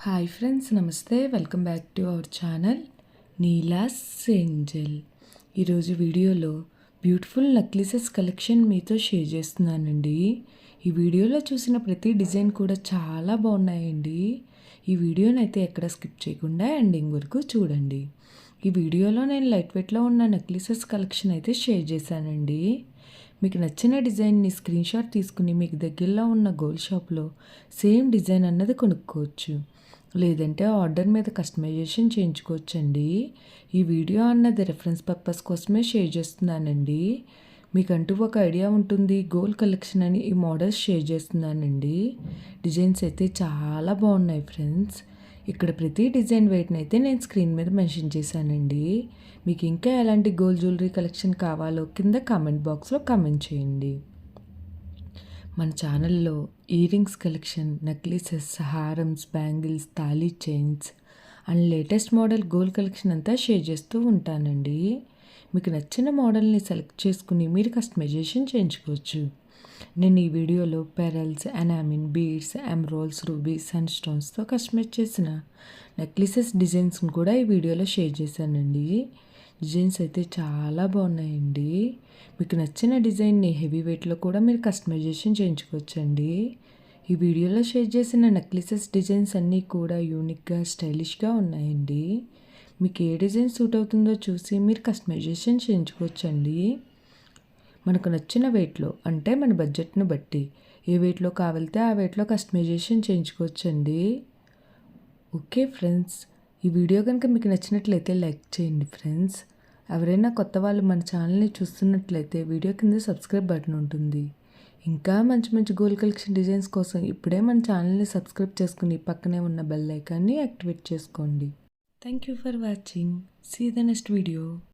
Hi friends, నమస్తే. Welcome back to our channel Neela's Angel. ఈరోజు వీడియోలో బ్యూటిఫుల్ నెక్లెసెస్ కలెక్షన్ మీతో షేర్ చేస్తున్నానండి. ఈ వీడియోలో చూసిన ప్రతి డిజైన్ కూడా చాలా బాగున్నాయండి. ఈ వీడియోని అయితే ఎక్కడ స్కిప్ చేయకుండా ఎండింగ్ వరకు చూడండి. ఈ వీడియోలో నేను లైట్ వెయిట్లో ఉన్న నెక్లెసెస్ కలెక్షన్ అయితే షేర్ చేశానండి. మీకు నచ్చిన డిజైన్ని స్క్రీన్ షాట్ తీసుకుని మీకు దగ్గరలో ఉన్న గోల్డ్ షాప్లో సేమ్ డిజైన్ అన్నది కొనుక్కోవచ్చు, లేదంటే ఆర్డర్ మీద కస్టమైజేషన్ చేయించుకోవచ్చండి. ఈ వీడియో అన్నది రెఫరెన్స్ పర్పస్ కోసమే షేర్ చేస్తున్నానండి. మీకంటూ ఒక ఐడియా ఉంటుంది గోల్డ్ కలెక్షన్ అని ఈ మోడల్స్ షేర్ చేస్తున్నానండి. డిజైన్స్ అయితే చాలా బాగున్నాయి ఫ్రెండ్స్. ఇక్కడ ప్రతి డిజైన్ వెయిట్ని అయితే నేను స్క్రీన్ మీద మెన్షన్ చేశానండి. మీకు ఇంకా ఎలాంటి గోల్డ్ జ్యువెలరీ కలెక్షన్ కావాలో కింద కామెంట్ బాక్స్లో కామెంట్ చేయండి. మన ఛానల్లో ఇయర్ రింగ్స్ కలెక్షన్, నెక్లెసెస్, హారమ్స్, బ్యాంగిల్స్, తాళీ chains and latest model gold collection అంతా షేర్ చేస్తూ ఉంటానండి. మీకు నచ్చిన మోడల్ని సెలెక్ట్ చేసుకుని మీరు కస్టమైజేషన్ చేయించుకోవచ్చు. నేను ఈ వీడియోలో pearls, enamel, beads, emeralds, rubies and స్టోన్స్తో కస్టమైజ్ చేసిన నెక్లెసెస్ డిజైన్స్ని కూడా ఈ వీడియోలో షేర్ చేశానండి. డిజైన్స్ అయితే చాలా బాగున్నాయండి. మీకు నచ్చిన డిజైన్ని హెవీ వెయిట్లో కూడా మీరు కస్టమైజేషన్ చేయించుకోవచ్చండి. ఈ వీడియోలో షేర్ చేసిన నెక్లెసెస్ డిజైన్స్ అన్నీ కూడా యూనిక్గా, స్టైలిష్గా ఉన్నాయండి. మీకు ఏ డిజైన్ సూట్ అవుతుందో చూసి మీరు కస్టమైజేషన్ చేయించుకోవచ్చండి. మనకు నచ్చిన వెయిట్లో, అంటే మన బడ్జెట్ను బట్టి ఏ వెయిట్లో కావాలితే ఆ వెయిట్లో కస్టమైజేషన్ చేయించుకోవచ్చండి. ఓకే ఫ్రెండ్స్, ఈ వీడియో కనుక మీకు నచ్చినట్లయితే లైక్ చేయండి ఫ్రెండ్స్. ఎవరైనా కొత్త వాళ్ళు మన ఛానల్ని చూస్తున్నట్లయితే వీడియో కింద సబ్స్క్రైబ్ బటన్ ఉంటుంది. ఇంకా మంచి మంచి గోల్డ్ కలెక్షన్ డిజైన్స్ కోసం ఇప్పుడే మన ఛానల్ని సబ్స్క్రైబ్ చేసుకుని పక్కనే ఉన్న బెల్ ఐకాన్ని యాక్టివేట్ చేసుకోండి. Thank you for watching. See the next video.